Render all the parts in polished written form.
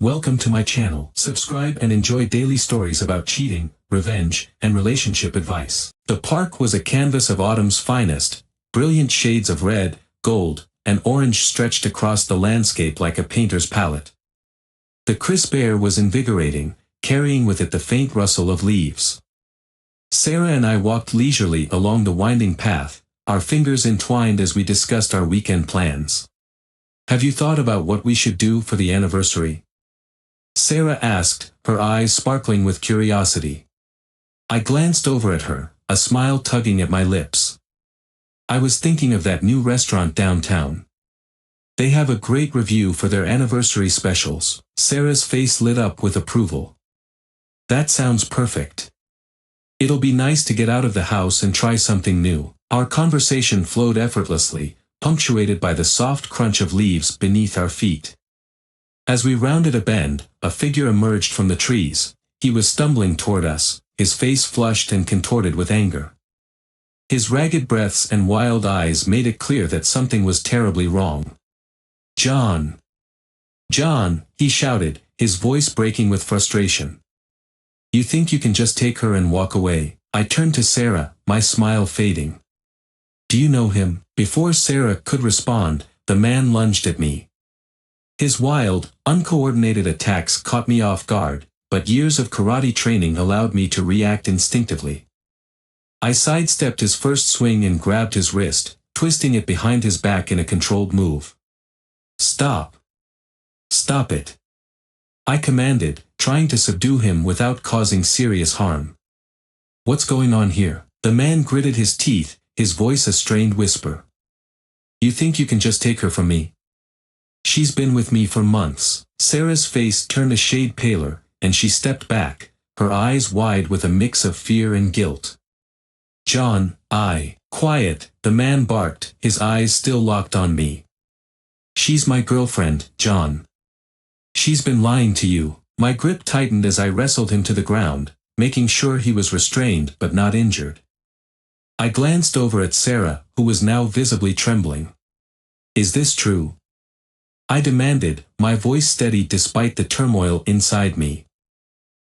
Welcome to my channel. Subscribe and enjoy daily stories about cheating, revenge, and relationship advice. The park was a canvas of autumn's finest. Brilliant shades of red, gold, and orange stretched across the landscape like a painter's palette. The crisp air was invigorating, carrying with it the faint rustle of leaves. Sarah and I walked leisurely along the winding path, our fingers entwined as we discussed our weekend plans. "Have you thought about what we should do for the anniversary?" Sarah asked, her eyes sparkling with curiosity. I glanced over at her, a smile tugging at my lips. "I was thinking of that new restaurant downtown. They have a great review for their anniversary specials." Sarah's face lit up with approval. "That sounds perfect. It'll be nice to get out of the house and try something new." Our conversation flowed effortlessly, punctuated by the soft crunch of leaves beneath our feet. As we rounded a bend, a figure emerged from the trees. He was stumbling toward us, his face flushed and contorted with anger. His ragged breaths and wild eyes made it clear that something was terribly wrong. "John! John!" he shouted, his voice breaking with frustration. "You think you can just take her and walk away?" I turned to Sarah, my smile fading. "Do you know him?" Before Sarah could respond, the man lunged at me. His wild, uncoordinated attacks caught me off guard, but years of karate training allowed me to react instinctively. I sidestepped his first swing and grabbed his wrist, twisting it behind his back in a controlled move. "Stop! Stop it!" I commanded, trying to subdue him without causing serious harm. "What's going on here?" The man gritted his teeth, his voice a strained whisper. "You think you can just take her from me? She's been with me for months." Sarah's face turned a shade paler, and she stepped back, her eyes wide with a mix of fear and guilt. "John, Quiet," the man barked, his eyes still locked on me. "She's my girlfriend, John. She's been lying to you." My grip tightened as I wrestled him to the ground, making sure he was restrained but not injured. I glanced over at Sarah, who was now visibly trembling. "Is this true?" I demanded, my voice steady despite the turmoil inside me.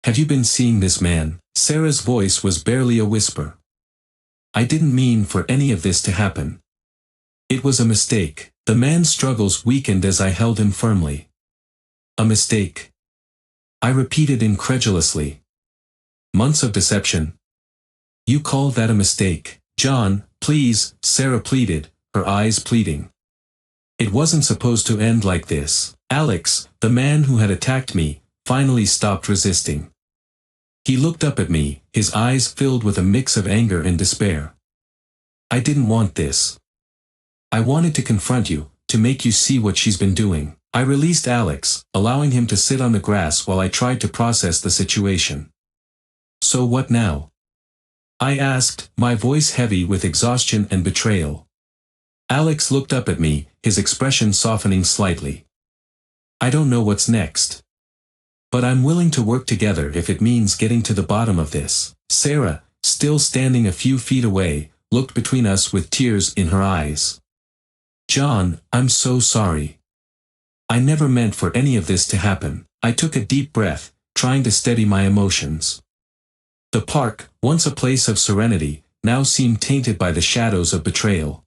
"Have you been seeing this man?" Sarah's voice was barely a whisper. "I didn't mean for any of this to happen. It was a mistake." The man's struggles weakened as I held him firmly. "A mistake?" I repeated incredulously. "Months of deception? You call that a mistake?" "John, please," Sarah pleaded, her eyes pleading. "It wasn't supposed to end like this." Alex, the man who had attacked me, finally stopped resisting. He looked up at me, his eyes filled with a mix of anger and despair. "I didn't want this. I wanted to confront you, to make you see what she's been doing." I released Alex, allowing him to sit on the grass while I tried to process the situation. "So what now?" I asked, my voice heavy with exhaustion and betrayal. Alex looked up at me, his expression softening slightly. "I don't know what's next. But I'm willing to work together if it means getting to the bottom of this." Sarah, still standing a few feet away, looked between us with tears in her eyes. "John, I'm so sorry. I never meant for any of this to happen." I took a deep breath, trying to steady my emotions. The park, once a place of serenity, now seemed tainted by the shadows of betrayal.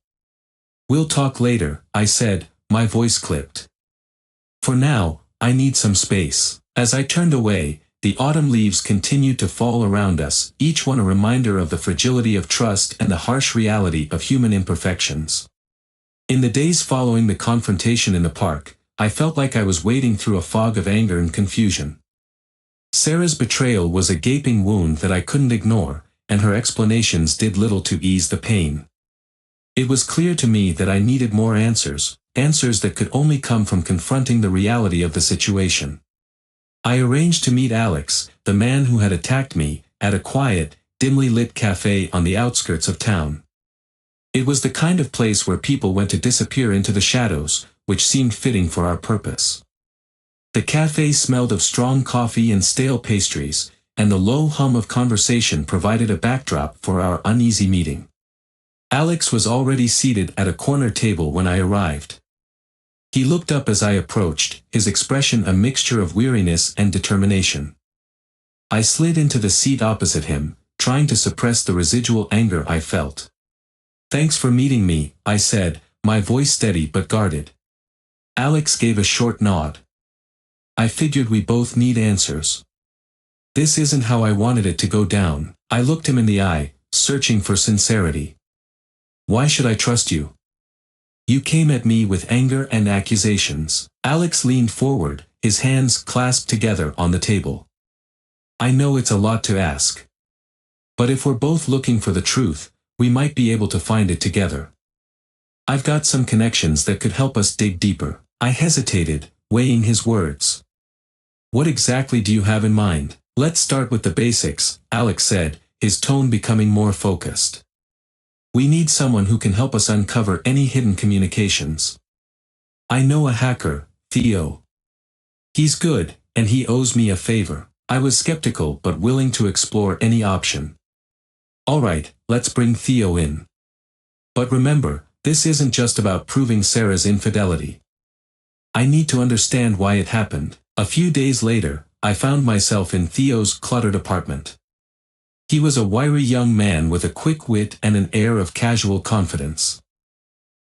"We'll talk later," I said, my voice clipped. "For now, I need some space." As I turned away, the autumn leaves continued to fall around us, each one a reminder of the fragility of trust and the harsh reality of human imperfections. In the days following the confrontation in the park, I felt like I was wading through a fog of anger and confusion. Sarah's betrayal was a gaping wound that I couldn't ignore, and her explanations did little to ease the pain. It was clear to me that I needed more answers, answers that could only come from confronting the reality of the situation. I arranged to meet Alex, the man who had attacked me, at a quiet, dimly lit cafe on the outskirts of town. It was the kind of place where people went to disappear into the shadows, which seemed fitting for our purpose. The cafe smelled of strong coffee and stale pastries, and the low hum of conversation provided a backdrop for our uneasy meeting. Alex was already seated at a corner table when I arrived. He looked up as I approached, his expression a mixture of weariness and determination. I slid into the seat opposite him, trying to suppress the residual anger I felt. "Thanks for meeting me," I said, my voice steady but guarded. Alex gave a short nod. "I figured we both need answers. This isn't how I wanted it to go down." I looked him in the eye, searching for sincerity. "Why should I trust you? You came at me with anger and accusations." Alex leaned forward, his hands clasped together on the table. "I know it's a lot to ask. But if we're both looking for the truth, we might be able to find it together. I've got some connections that could help us dig deeper." I hesitated, weighing his words. "What exactly do you have in mind?" "Let's start with the basics," Alex said, his tone becoming more focused. "We need someone who can help us uncover any hidden communications. I know a hacker, Theo. He's good, and he owes me a favor." I was skeptical but willing to explore any option. "All right, let's bring Theo in. But remember, this isn't just about proving Sarah's infidelity. I need to understand why it happened." A few days later, I found myself in Theo's cluttered apartment. He was a wiry young man with a quick wit and an air of casual confidence.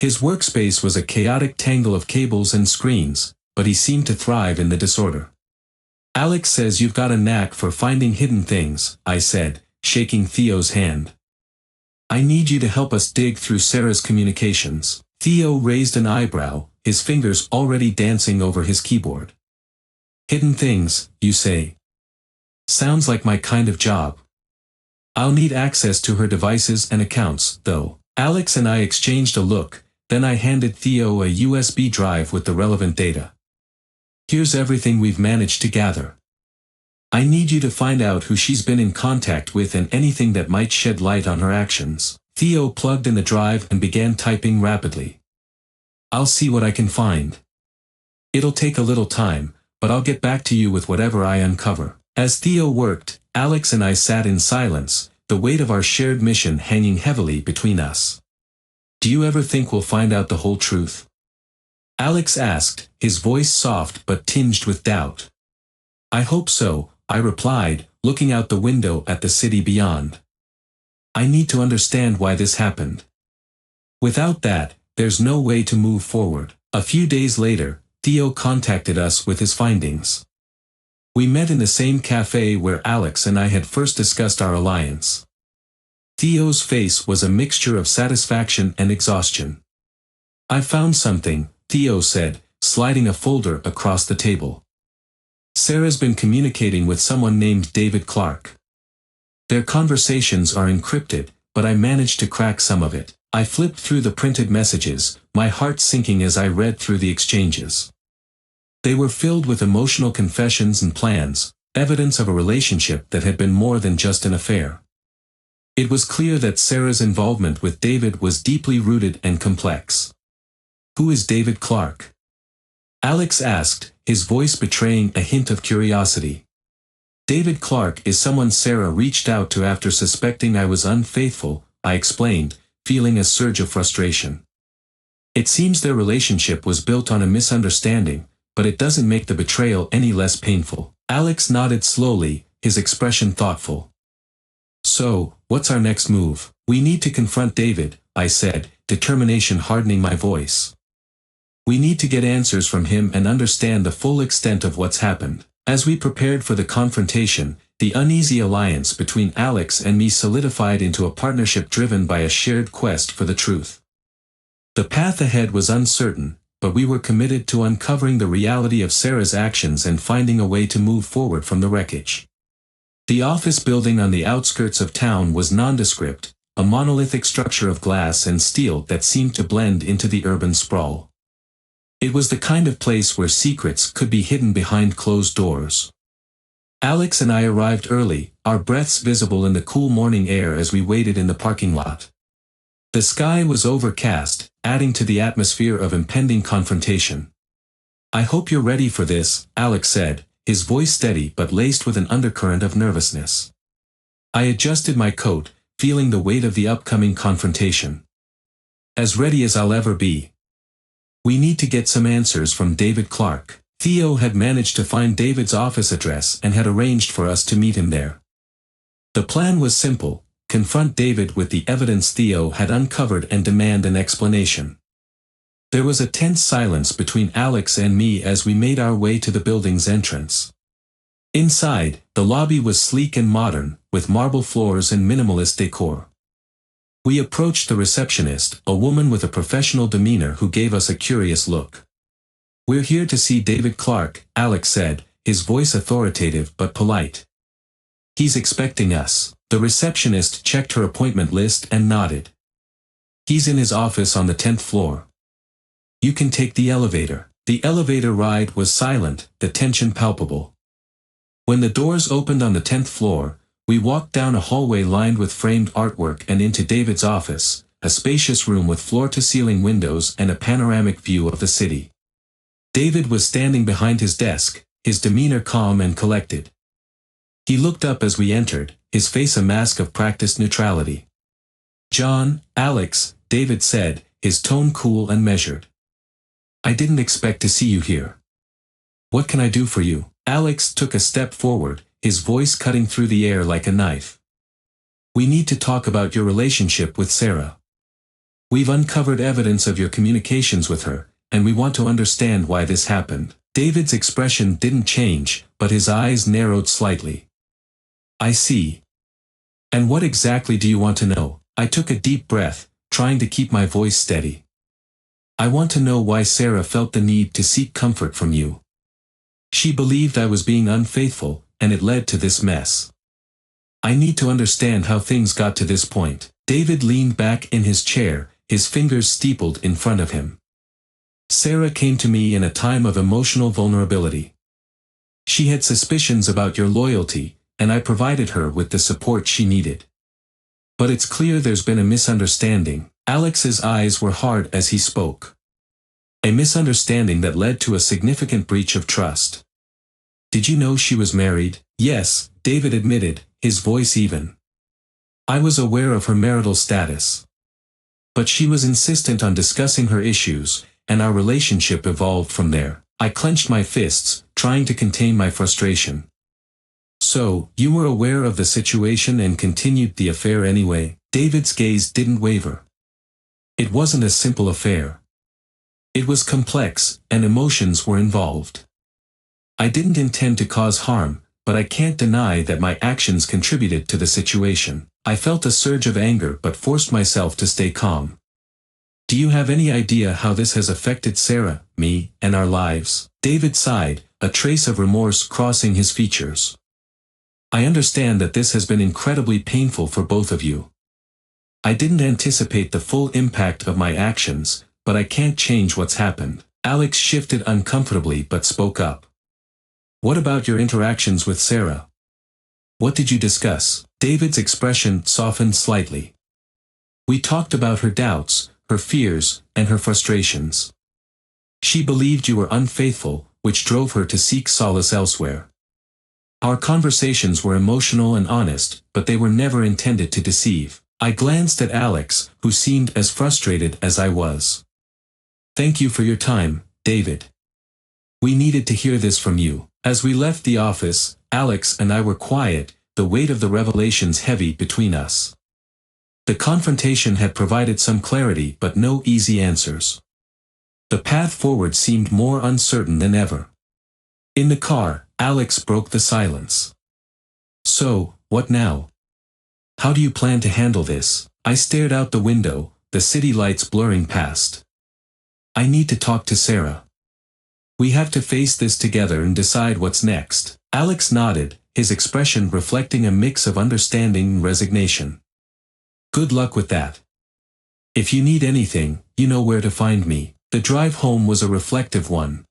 His workspace was a chaotic tangle of cables and screens, but he seemed to thrive in the disorder. "Alex says you've got a knack for finding hidden things," I said, shaking Theo's hand. "I need you to help us dig through Sarah's communications." Theo raised an eyebrow, his fingers already dancing over his keyboard. "Hidden things, you say? Sounds like my kind of job. I'll need access to her devices and accounts, though." Alex and I exchanged a look, then I handed Theo a USB drive with the relevant data. "Here's everything we've managed to gather. I need you to find out who she's been in contact with and anything that might shed light on her actions." Theo plugged in the drive and began typing rapidly. "I'll see what I can find. It'll take a little time, but I'll get back to you with whatever I uncover." As Theo worked, Alex and I sat in silence, the weight of our shared mission hanging heavily between us. "Do you ever think we'll find out the whole truth?" Alex asked, his voice soft but tinged with doubt. "I hope so," I replied, looking out the window at the city beyond. "I need to understand why this happened. Without that, there's no way to move forward." A few days later, Theo contacted us with his findings. We met in the same cafe where Alex and I had first discussed our alliance. Theo's face was a mixture of satisfaction and exhaustion. "I found something," Theo said, sliding a folder across the table. "Sarah's been communicating with someone named David Clark. Their conversations are encrypted, but I managed to crack some of it." I flipped through the printed messages, my heart sinking as I read through the exchanges. They were filled with emotional confessions and plans, evidence of a relationship that had been more than just an affair. It was clear that Sarah's involvement with David was deeply rooted and complex. "Who is David Clark?" Alex asked, his voice betraying a hint of curiosity. "David Clark is someone Sarah reached out to after suspecting I was unfaithful," I explained, feeling a surge of frustration. "It seems their relationship was built on a misunderstanding, but it doesn't make the betrayal any less painful." Alex nodded slowly, his expression thoughtful. "So, what's our next move?" "We need to confront David," I said, determination hardening my voice. "We need to get answers from him and understand the full extent of what's happened." As we prepared for the confrontation, the uneasy alliance between Alex and me solidified into a partnership driven by a shared quest for the truth. The path ahead was uncertain, but we were committed to uncovering the reality of Sarah's actions and finding a way to move forward from the wreckage. The office building on the outskirts of town was nondescript, a monolithic structure of glass and steel that seemed to blend into the urban sprawl. It was the kind of place where secrets could be hidden behind closed doors. Alex and I arrived early, our breaths visible in the cool morning air as we waited in the parking lot. The sky was overcast, adding to the atmosphere of impending confrontation. "I hope you're ready for this," Alex said, his voice steady but laced with an undercurrent of nervousness. I adjusted my coat, feeling the weight of the upcoming confrontation. "As ready as I'll ever be." We need to get some answers from David Clark. Theo had managed to find David's office address and had arranged for us to meet him there. The plan was simple: confront David with the evidence Theo had uncovered and demand an explanation. There was a tense silence between Alex and me as we made our way to the building's entrance. Inside, the lobby was sleek and modern, with marble floors and minimalist decor. We approached the receptionist, a woman with a professional demeanor who gave us a curious look. "We're here to see David Clark," Alex said, his voice authoritative but polite. "He's expecting us." The receptionist checked her appointment list and nodded. "He's in his office on the 10th floor. You can take the elevator." The elevator ride was silent, the tension palpable. When the doors opened on the 10th floor, we walked down a hallway lined with framed artwork and into David's office, a spacious room with floor-to-ceiling windows and a panoramic view of the city. David was standing behind his desk, his demeanor calm and collected. He looked up as we entered, his face a mask of practiced neutrality. "John, Alex," David said, his tone cool and measured. "I didn't expect to see you here. What can I do for you?" Alex took a step forward, his voice cutting through the air like a knife. "We need to talk about your relationship with Sarah. We've uncovered evidence of your communications with her, and we want to understand why this happened." David's expression didn't change, but his eyes narrowed slightly. "I see. And what exactly do you want to know?" I took a deep breath, trying to keep my voice steady. "I want to know why Sarah felt the need to seek comfort from you. She believed I was being unfaithful, and it led to this mess. I need to understand how things got to this point." David leaned back in his chair, his fingers steepled in front of him. "Sarah came to me in a time of emotional vulnerability. She had suspicions about your loyalty, and I provided her with the support she needed. But it's clear there's been a misunderstanding." Alex's eyes were hard as he spoke. "A misunderstanding that led to a significant breach of trust. Did you know she was married?" "Yes," David admitted, his voice even. "I was aware of her marital status. But she was insistent on discussing her issues, and our relationship evolved from there." I clenched my fists, trying to contain my frustration. "So, you were aware of the situation and continued the affair anyway?" David's gaze didn't waver. "It wasn't a simple affair. It was complex, and emotions were involved. I didn't intend to cause harm, but I can't deny that my actions contributed to the situation." I felt a surge of anger but forced myself to stay calm. "Do you have any idea how this has affected Sarah, me, and our lives?" David sighed, a trace of remorse crossing his features. "I understand that this has been incredibly painful for both of you. I didn't anticipate the full impact of my actions, but I can't change what's happened." Alex shifted uncomfortably but spoke up. "What about your interactions with Sarah? What did you discuss?" David's expression softened slightly. "We talked about her doubts, her fears, and her frustrations. She believed you were unfaithful, which drove her to seek solace elsewhere. Our conversations were emotional and honest, but they were never intended to deceive." I glanced at Alex, who seemed as frustrated as I was. "Thank you for your time, David. We needed to hear this from you." As we left the office, Alex and I were quiet, the weight of the revelations heavy between us. The confrontation had provided some clarity but no easy answers. The path forward seemed more uncertain than ever. In the car, Alex broke the silence. "So, what now? How do you plan to handle this?" I stared out the window, the city lights blurring past. "I need to talk to Sarah. We have to face this together and decide what's next." Alex nodded, his expression reflecting a mix of understanding and resignation. "Good luck with that. If you need anything, you know where to find me." The drive home was a reflective one.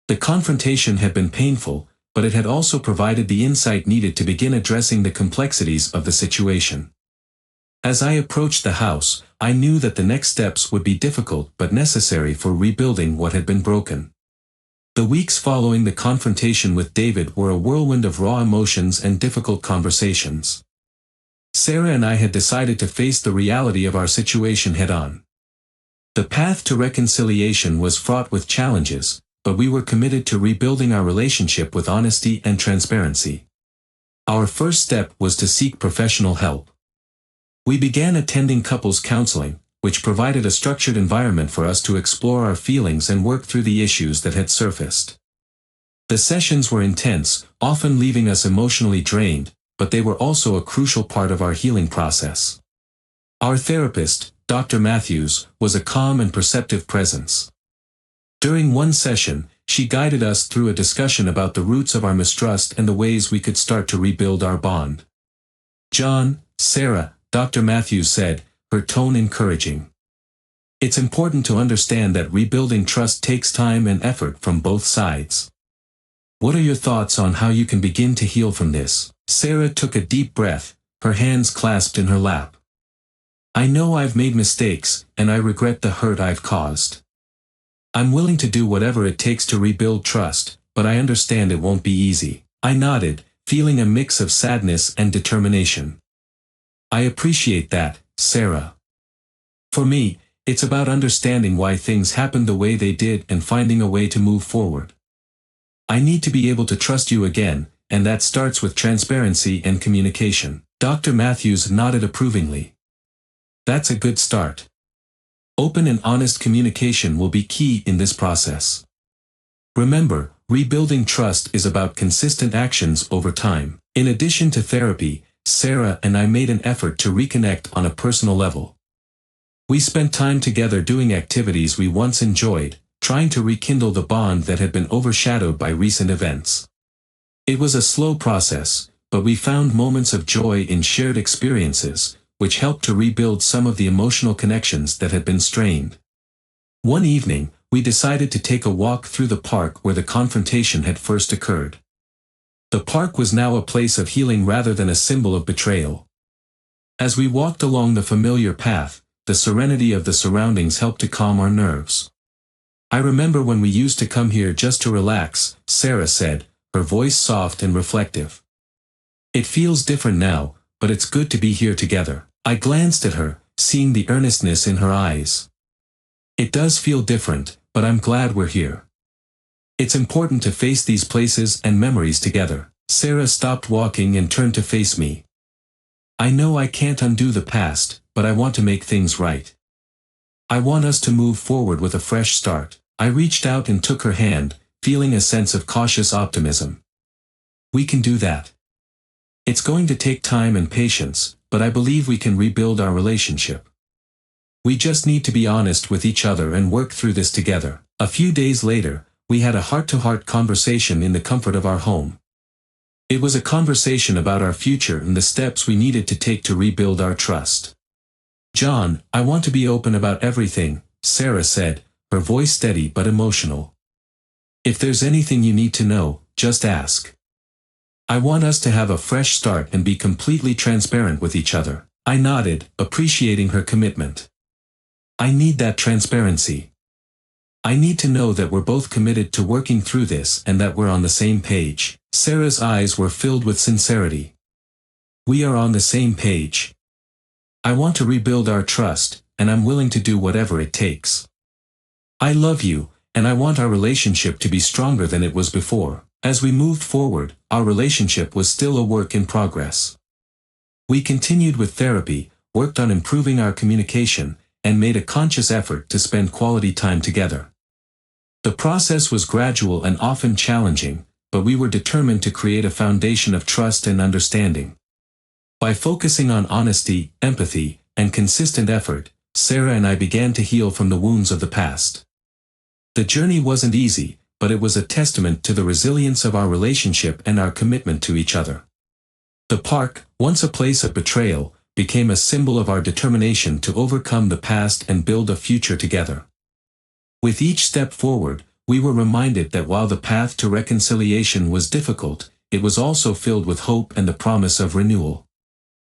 The confrontation had been painful, but it had also provided the insight needed to begin addressing the complexities of the situation. As I approached the house, I knew that the next steps would be difficult but necessary for rebuilding what had been broken. The weeks following the confrontation with David were a whirlwind of raw emotions and difficult conversations. Sarah and I had decided to face the reality of our situation head-on. The path to reconciliation was fraught with challenges, but we were committed to rebuilding our relationship with honesty and transparency. Our first step was to seek professional help. We began attending couples counseling, which provided a structured environment for us to explore our feelings and work through the issues that had surfaced. The sessions were intense, often leaving us emotionally drained, but they were also a crucial part of our healing process. Our therapist, Dr. Matthews, was a calm and perceptive presence. During one session, she guided us through a discussion about the roots of our mistrust and the ways we could start to rebuild our bond. "John, Sarah," Dr. Matthews said, her tone encouraging. "It's important to understand that rebuilding trust takes time and effort from both sides. What are your thoughts on how you can begin to heal from this?" Sarah took a deep breath, her hands clasped in her lap. "I know I've made mistakes, and I regret the hurt I've caused. I'm willing to do whatever it takes to rebuild trust, but I understand it won't be easy." I nodded, feeling a mix of sadness and determination. "I appreciate that, Sarah. For me, it's about understanding why things happened the way they did and finding a way to move forward. I need to be able to trust you again, and that starts with transparency and communication." Dr. Matthews nodded approvingly. "That's a good start. Open and honest communication will be key in this process. Remember, rebuilding trust is about consistent actions over time." In addition to therapy, Sarah and I made an effort to reconnect on a personal level. We spent time together doing activities we once enjoyed, trying to rekindle the bond that had been overshadowed by recent events. It was a slow process, but we found moments of joy in shared experiences, which helped to rebuild some of the emotional connections that had been strained. One evening, we decided to take a walk through the park where the confrontation had first occurred. The park was now a place of healing rather than a symbol of betrayal. As we walked along the familiar path, the serenity of the surroundings helped to calm our nerves. "I remember when we used to come here just to relax," Sarah said, her voice soft and reflective. "It feels different now, but it's good to be here together." I glanced at her, seeing the earnestness in her eyes. "It does feel different, but I'm glad we're here. It's important to face these places and memories together." Sarah stopped walking and turned to face me. "I know I can't undo the past, but I want to make things right. I want us to move forward with a fresh start." I reached out and took her hand, feeling a sense of cautious optimism. "We can do that. It's going to take time and patience, but I believe we can rebuild our relationship. We just need to be honest with each other and work through this together." A few days later, we had a heart-to-heart conversation in the comfort of our home. It was a conversation about our future and the steps we needed to take to rebuild our trust. "John, I want to be open about everything," Sarah said, her voice steady but emotional. "If there's anything you need to know, just ask. I want us to have a fresh start and be completely transparent with each other." I nodded, appreciating her commitment. "I need that transparency. I need to know that we're both committed to working through this and that we're on the same page." Sarah's eyes were filled with sincerity. "We are on the same page. I want to rebuild our trust, and I'm willing to do whatever it takes. I love you, and I want our relationship to be stronger than it was before." As we moved forward, our relationship was still a work in progress. We continued with therapy, worked on improving our communication, and made a conscious effort to spend quality time together. The process was gradual and often challenging, but we were determined to create a foundation of trust and understanding. By focusing on honesty, empathy, and consistent effort, Sarah and I began to heal from the wounds of the past. The journey wasn't easy, but it was a testament to the resilience of our relationship and our commitment to each other. The park, once a place of betrayal, became a symbol of our determination to overcome the past and build a future together. With each step forward, we were reminded that while the path to reconciliation was difficult, it was also filled with hope and the promise of renewal.